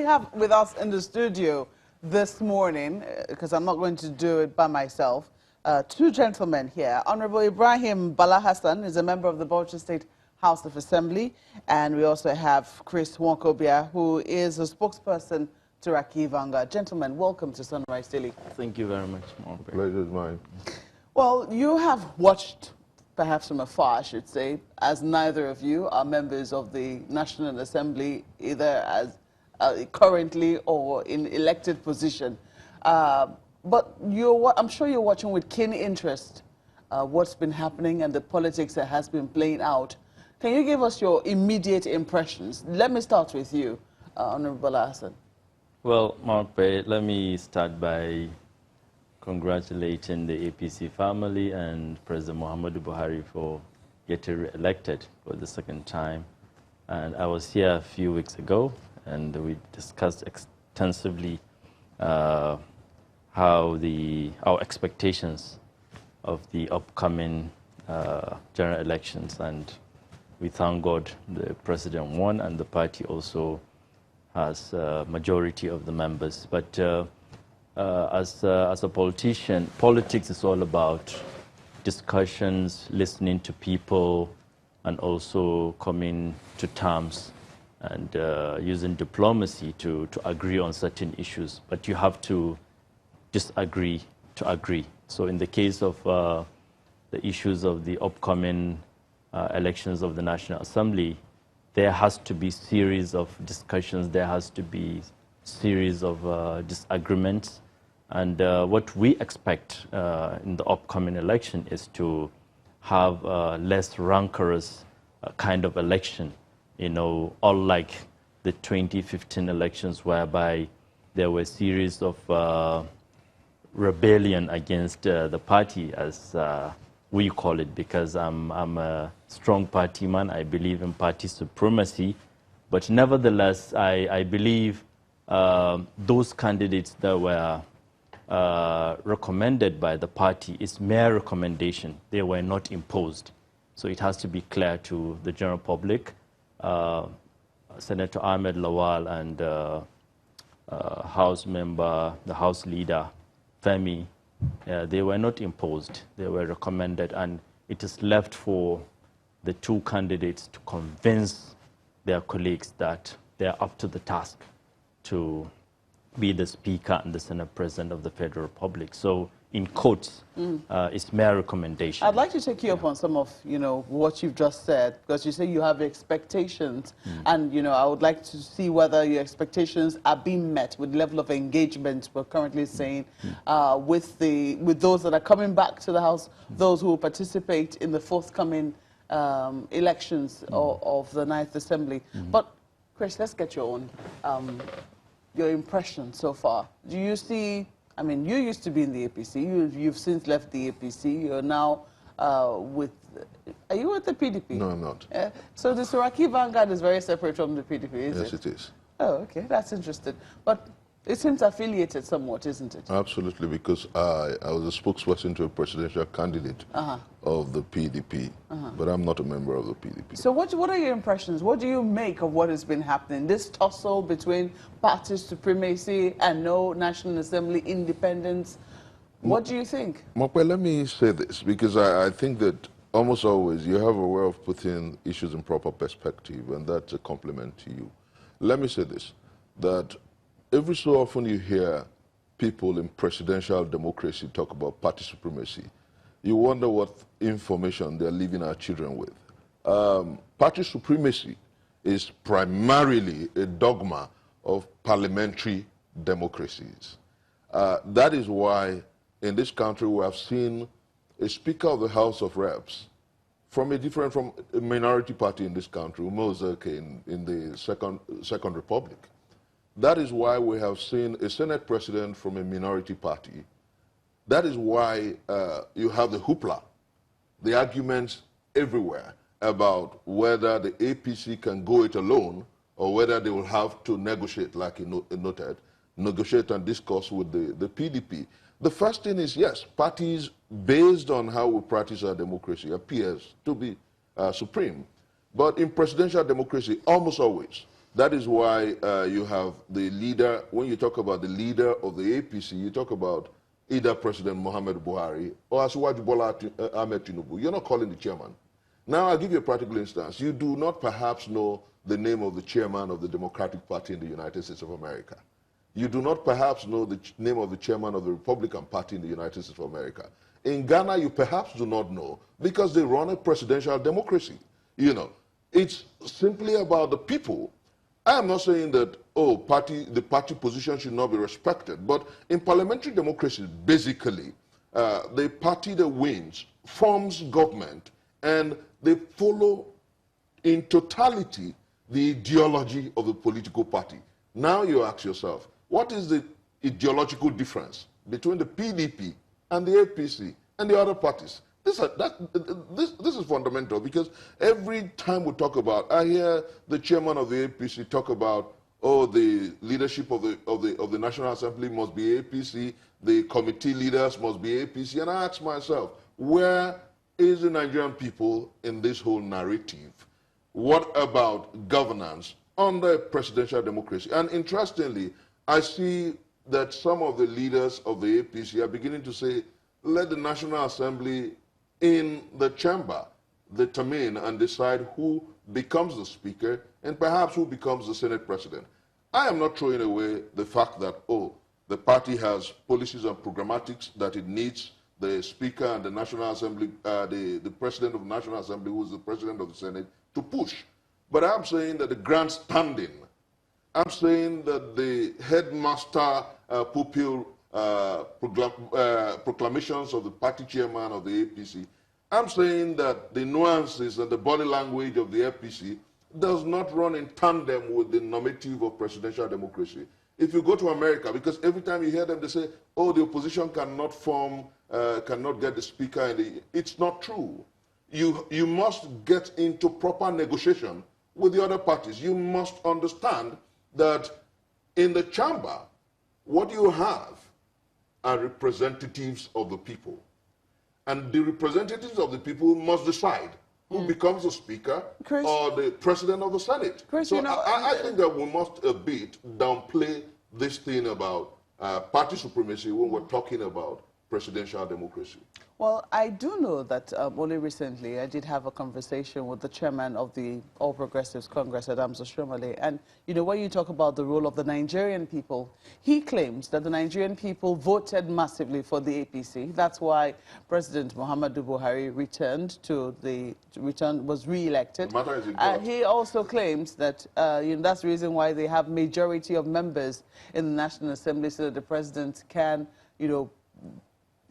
have with us in the studio this morning, because I'm not going to do it by myself, two gentlemen here. Honorable Ibrahim Bala Hassan is a member of the Bauchi State House of Assembly, and we also have Chris Nwaokobia, who is a spokesperson to Iraqi Vanguard. Gentlemen, welcome to Sunrise Daily. Thank you very much. Pleasure is mine. Well, you have watched, perhaps from afar, I should say, as neither of you are members of the National Assembly, either as currently or in elected position. But I'm sure you're watching with keen interest what's been happening and the politics that has been playing out. Can you give us your immediate impressions? Let me start with you, Honorable Hassan. Well, Mark Bey, let me start by congratulating the APC family and President Muhammadu Buhari for getting re-elected for the second time. And I was here a few weeks ago, and we discussed extensively our expectations of the upcoming general elections. And we thank God the president won, and the party also has a majority of the members. But as a politician, politics is all about discussions, listening to people, and also coming to terms and using diplomacy to agree on certain issues. But you have to disagree to agree. So in the case of the issues of the upcoming elections of the National Assembly, there has to be series of discussions, there has to be series of disagreements. And what we expect in the upcoming election is to have a less rancorous kind of election, you know, unlike the 2015 elections, whereby there were a series of rebellion against the party, as we call it, because I'm a strong party man. I believe in party supremacy. But nevertheless, I believe those candidates that were recommended by the party is mere recommendation. They were not imposed. So it has to be clear to the general public. Senator Ahmed Lawal and House member, the House leader, Femi, they were not imposed. They were recommended, and it is left for the two candidates to convince their colleagues that they are up to the task to be the Speaker and the Senate President of the Federal Republic. So, in quotes, it's mere recommendation. I'd like to take you up on some of, what you've just said, because you say you have expectations, and, I would like to see whether your expectations are being met with the level of engagement we're currently seeing with those that are coming back to the House, those who will participate in the forthcoming elections of the 9th Assembly. But, Chris, let's get your own your impression so far. Do you see, I mean, you used to be in the APC, you've since left the APC, you're now with, are you with the PDP? No, I'm not. So the Iraqi Vanguard is very separate from the PDP, is it? Yes, it is. Oh, okay, that's interesting. But it seems affiliated somewhat, isn't it? Absolutely, because I was a spokesperson to a presidential candidate of the PDP, but I'm not a member of the PDP. So what are your impressions? What do you make of what has been happening? This tussle between party supremacy and no National Assembly independence. What do you think? Mokwe, let me say this, because I think that almost always you have a way of putting issues in proper perspective, and that's a compliment to you. Let me say this, that every so often you hear people in presidential democracy talk about party supremacy. You wonder what information they're leaving our children with. Party supremacy is primarily a dogma of parliamentary democracies. That is why in this country we have seen a Speaker of the House of Reps from a minority party in this country, Nwaokobia in the Second Republic. That is why we have seen a Senate president from a minority party. That is why you have the hoopla, the arguments everywhere about whether the APC can go it alone or whether they will have to negotiate, like you noted, negotiate and discuss with the PDP. The first thing is, yes, parties, based on how we practice our democracy, appears to be supreme. But in presidential democracy, almost always, That is why you have the leader, when you talk about the leader of the APC, you talk about either President Muhammad Buhari or Asiwaju Bola Ahmed Tinubu. You're not calling the chairman. Now, I'll give you a practical instance. You do not perhaps know the name of the chairman of the Democratic Party in the United States of America. You do not perhaps know the name of the chairman of the Republican Party in the United States of America. In Ghana, you perhaps do not know because they run a presidential democracy. You know, it's simply about the people. I am not saying that, oh, the party position should not be respected, but in parliamentary democracy, basically, the party that wins forms government and they follow in totality the ideology of the political party. Now you ask yourself, what is the ideological difference between the PDP and the APC and the other parties? This is fundamental because every time we talk about, I hear the chairman of the APC talk about, oh, the leadership of the National Assembly must be APC, the committee leaders must be APC, and I ask myself, where is the Nigerian people in this whole narrative? What about governance under a presidential democracy? And interestingly, I see that some of the leaders of the APC are beginning to say, let the National Assembly in the chamber determine and decide who becomes the speaker and perhaps who becomes the Senate president. I am not throwing away the fact that, oh, the party has policies and programmatics that it needs the speaker and the National Assembly, the president of the National Assembly, who is the president of the Senate, to push. But I'm saying that the grandstanding, I'm saying that the headmaster pupil proclamations of the party chairman of the APC, I'm saying that the nuances and the body language of the APC does not run in tandem with the normative of presidential democracy. If you go to America, because every time you hear them, they say, oh, the opposition cannot form, cannot get the speaker. It's not true. You must get into proper negotiation with the other parties. You must understand that in the chamber, what you have are representatives of the people. And the representatives of the people must decide who becomes the speaker or the president of the Senate. So I think that we must a bit downplay this thing about party supremacy when we're talking about presidential democracy. Well, I do know that only recently I did have a conversation with the chairman of the All Progressives Congress, Adams Oshomale, and you know, when you talk about the role of the Nigerian people, he claims that the Nigerian people voted massively for the APC. That's why President Muhammadu Buhari was re-elected. He also claims that you know, that's the reason why they have majority of members in the National Assembly, so that the president can, you know,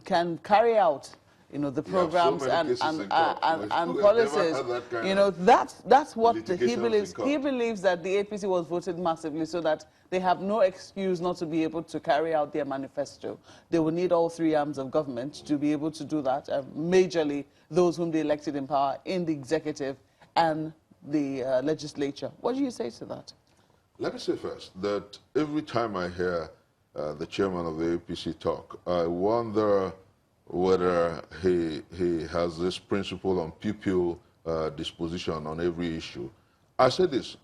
can carry out, you know, the programs and policies. You know, that's what he believes. He believes that the APC was voted massively so that they have no excuse not to be able to carry out their manifesto. They will need all three arms of government to be able to do that, majorly those whom they elected in power in the executive and the legislature. What do you say to that? Let me say first that every time I hear the chairman of the APC talk, I wonder whether he has this principle on pupil disposition on every issue. I say this,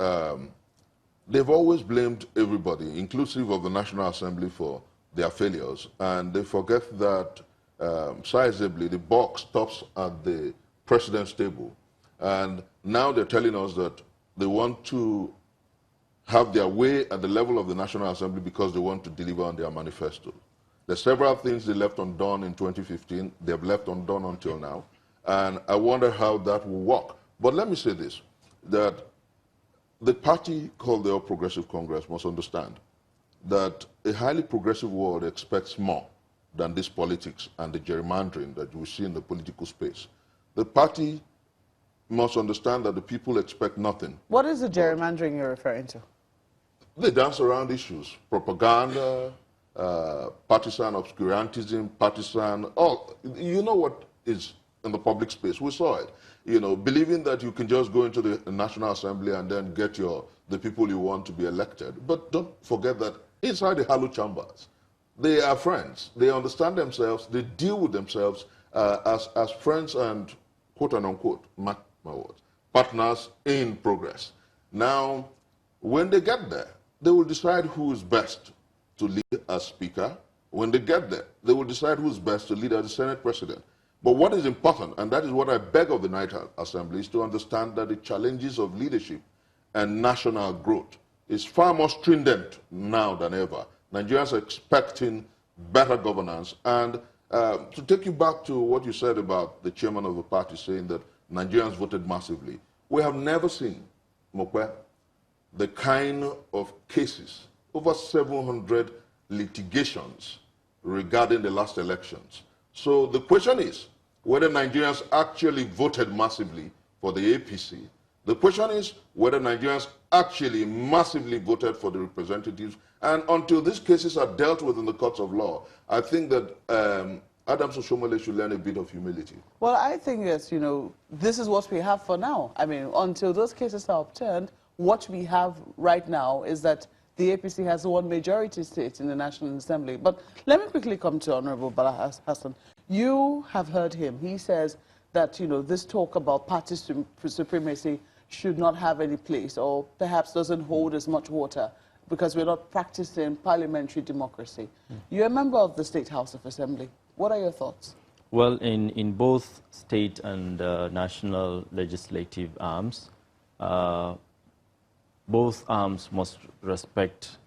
they've always blamed everybody, inclusive of the National Assembly, for their failures, and they forget that sizably the buck stops at the president's table. And now they're telling us that they want to have their way at the level of the National Assembly because they want to deliver on their manifesto. There's several things they left undone in 2015. They've left undone until now. And I wonder how that will work. But let me say this, that the party called the All Progressive Congress must understand that a highly progressive world expects more than this politics and the gerrymandering that we see in the political space. The party must understand that the people expect nothing. What is the gerrymandering you're referring to? They dance around issues, propaganda, partisan obscurantism, you know what is in the public space. We saw it, you know, believing that you can just go into the National Assembly and then get the people you want to be elected. But don't forget that inside the hallowed chambers, they are friends. They understand themselves. They deal with themselves as friends and quote and unquote, mark my words, partners in progress. Now, When they get there, they will decide who is best to lead as Speaker. When they get there, they will decide who is best to lead as the Senate President. But what is important, and that is what I beg of the National Assembly, is to understand that the challenges of leadership and national growth is far more stringent now than ever. Nigerians are expecting better governance. And to take you back to what you said about the chairman of the party saying that Nigerians voted massively, we have never seen, Mokwe, the kind of cases, over 700 litigations regarding the last elections. So the question is whether Nigerians actually voted massively for the APC. The question is whether Nigerians actually massively voted for the representatives. And until these cases are dealt with in the courts of law, I think that Adams Oshomole should learn a bit of humility. Well, I think that, you know, this is what we have for now. I mean, until those cases are upturned, what we have right now is that the APC has one majority seat in the National Assembly. But let me quickly come to Honorable Bala Hassan. You have heard him. He says that, you know, this talk about party supremacy should not have any place, or perhaps doesn't hold as much water because we're not practicing parliamentary democracy. You're a member of the State House of Assembly. What are your thoughts? Well, in both state and national legislative arms, both arms must respect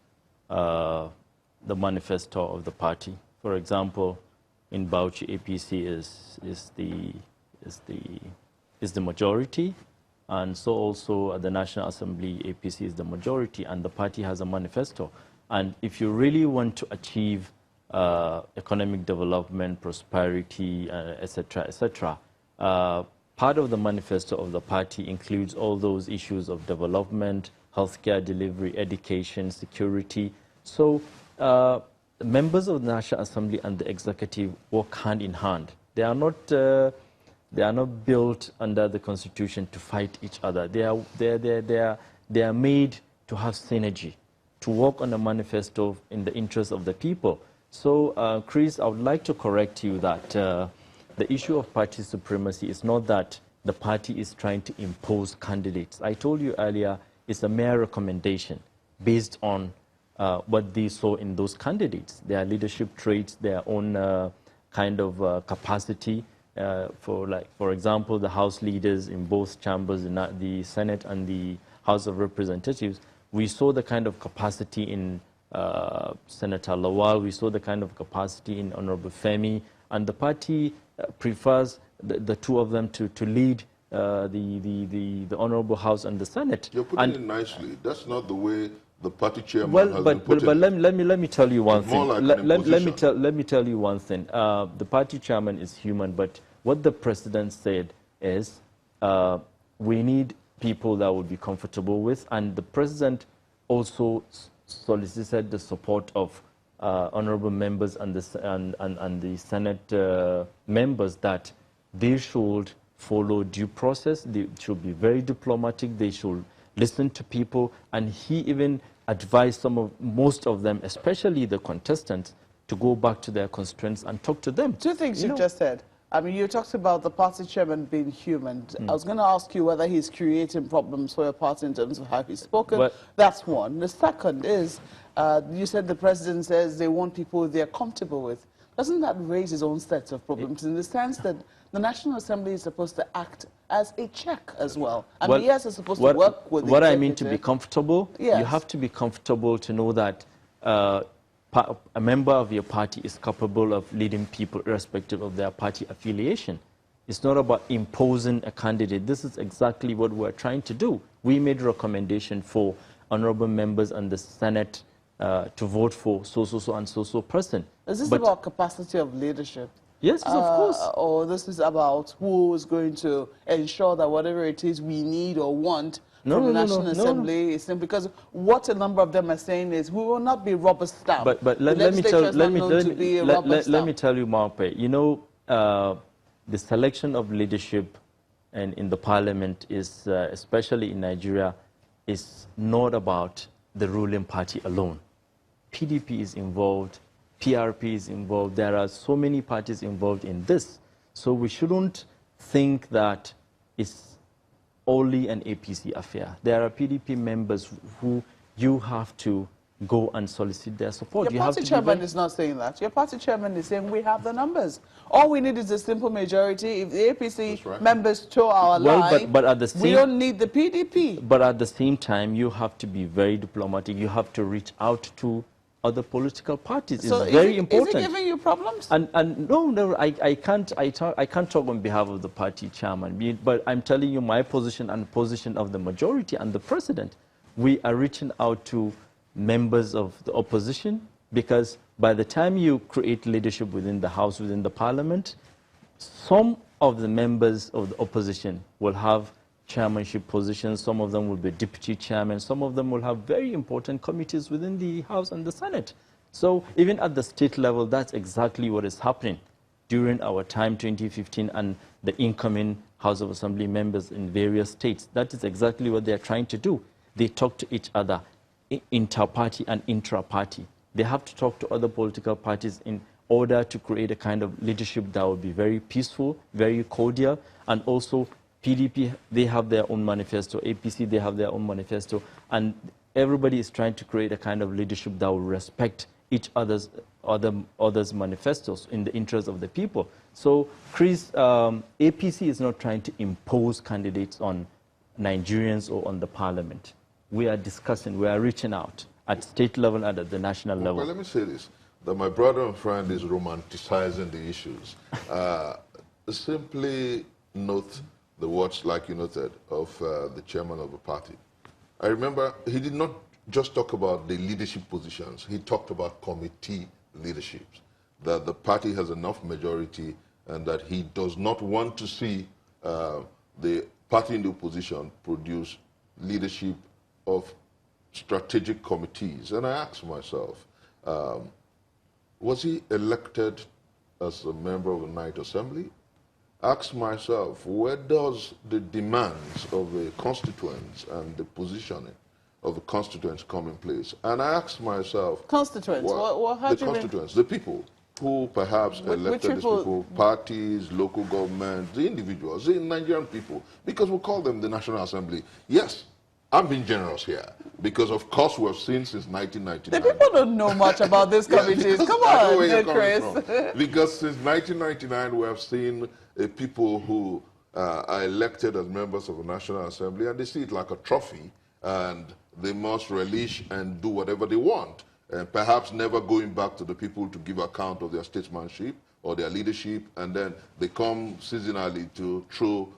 the manifesto of the party. For example, in Bauchi, APC is the majority, and so also at the National Assembly, APC is the majority, and the party has a manifesto. And if you really want to achieve economic development, prosperity, etc., etc., part of the manifesto of the party includes all those issues of development, healthcare delivery, education, security. So members of the National Assembly and the executive work hand in hand. They are not built under the Constitution to fight each other. They are made to have synergy, to work on a manifesto in the interest of the people. So, Chris, I would like to correct you that the issue of party supremacy is not that the party is trying to impose candidates. I told you earlier, it's a mere recommendation based on what they saw in those candidates, their leadership traits, their own kind of capacity. For example, the House leaders in both chambers, the Senate and the House of Representatives, we saw the kind of capacity in Senator Lawal, we saw the kind of capacity in Honorable Femi, and the party prefers the two of them to lead the Honorable House and the Senate. You're putting it nicely. That's not the way the party chairman has but been put let me tell you one thing. Like let me tell you one thing. The party chairman is human, but what the president said is we need people that would be comfortable with, and the president also solicited the support of honorable members and the Senate members that they should follow due process, they should be very diplomatic, they should listen to people, and he even advised most of them, especially the contestants, to go back to their constituents and talk to them. Two things you just said. I mean, you talked about the party chairman being human. I was going to ask you whether he's creating problems for your party in terms of how he's spoken. That's one. The second is, you said the president says they want people they're comfortable with. Doesn't that raise his own set of problems in the sense that the National Assembly is supposed to act as a check as well? I mean, yes, it's supposed to work with the What I mean to be comfortable, yes. You have to be comfortable to know that a member of your party is capable of leading people irrespective of their party affiliation. It's not about imposing a candidate. This is exactly what we're trying to do. We made a recommendation for honorable members and the Senate to vote for so and so person. Is this about capacity of leadership? Yes, of course. Or this is about who is going to ensure that whatever it is we need or want from the National Assembly is simply because what a number of them are saying is we will not be rubber stamped. But let me tell you, Maupe, you know, the selection of leadership in the parliament is, especially in Nigeria, is not about the ruling party alone. PDP is involved, PRP is involved. There are so many parties involved in this. So we shouldn't think that it's only an APC affair. There are PDP members who you have to go and solicit their support. Your party chairman is not saying that. Your party chairman is saying we have the numbers. All we need is a simple majority. If the APC members toe our line, but at the same, we don't need the PDP. But at the same time, you have to be very diplomatic. You have to reach out to other political parties. So it's very important. Is it giving you problems? And no, I can't talk on behalf of the party chairman. But I'm telling you my position and the position of the majority and the president. We are reaching out to members of the opposition, because by the time you create leadership within the House, within the Parliament, some of the members of the opposition will have chairmanship positions, some of them will be deputy chairmen, some of them will have very important committees within the House and the Senate. So even at the state level, that's exactly what is happening during our time, 2015, and the incoming House of Assembly members in various states. That is exactly what they're trying to do. They talk to each other, inter-party and intra-party. They have to talk to other political parties in order to create a kind of leadership that will be very peaceful, very cordial, and also PDP, they have their own manifesto, APC, they have their own manifesto, and everybody is trying to create a kind of leadership that will respect each other's manifestos in the interest of the people. So, Chris, APC is not trying to impose candidates on Nigerians or on the parliament. We are discussing, we are reaching out at state level and at the national level. Well, let me say this, that my brother and friend is romanticizing the issues. Simply note the words, like you noted, of the chairman of the party. I remember he did not just talk about the leadership positions, he talked about committee leaderships, that the party has enough majority and that he does not want to see the party in the opposition produce leadership of strategic committees. And I asked myself, was he elected as a member of the Ninth Assembly? Asked myself, where does the demands of the constituents and the positioning of the constituents come in place? And I asked myself... Constituents? The constituents, the people who perhaps elected these people, parties, local governments, the individuals, the Nigerian people, because we call them the National Assembly. Yes, I'm being generous here, because of course we've seen since 1999. The people don't know much about these committees. Come on, Chris. Because since 1999 we have seen people who are elected as members of the National Assembly, and they see it like a trophy, and they must relish and do whatever they want, and perhaps never going back to the people to give account of their statesmanship or their leadership, and then they come seasonally to throw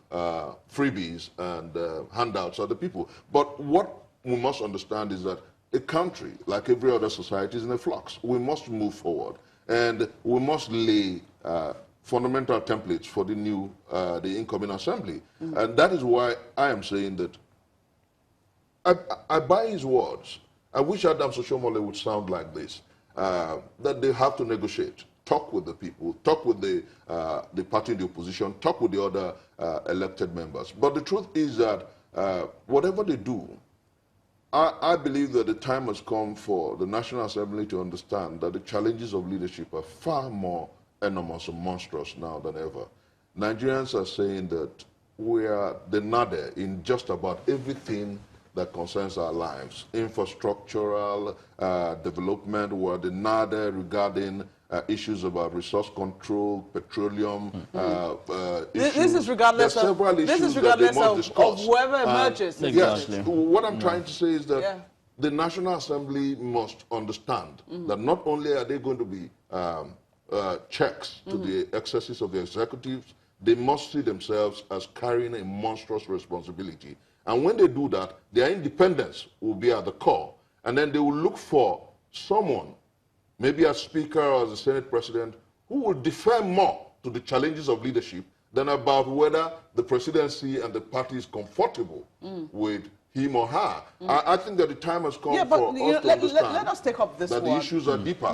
freebies and handouts at the people. But what we must understand is that a country, like every other society, is in a flux. We must move forward, and we must lay fundamental templates for the new, the incoming assembly. And that is why I am saying that I buy his words. I wish Adam Soshomole would sound like this, that they have to negotiate. Talk with the people, talk with the party in the opposition, talk with the other elected members. But the truth is that whatever they do, I believe that the time has come for the National Assembly to understand that the challenges of leadership are far more enormous and monstrous now than ever. Nigerians are saying that we are the nadir in just about everything that concerns our lives. Infrastructural development, we're the nadir regarding issues about resource control, petroleum issues. This is regardless of whoever emerges. Exactly. Yes, what I'm trying to say is that the National Assembly must understand that not only are they going to be checks to the excesses of the executives, they must see themselves as carrying a monstrous responsibility. And when they do that, their independence will be at the core. And then they will look for someone, maybe as Speaker or as a Senate President, who will defer more to the challenges of leadership than about whether the presidency and the party is comfortable with him or her. I think that the time has come for us to understand let us take up this that one. the issues are deeper.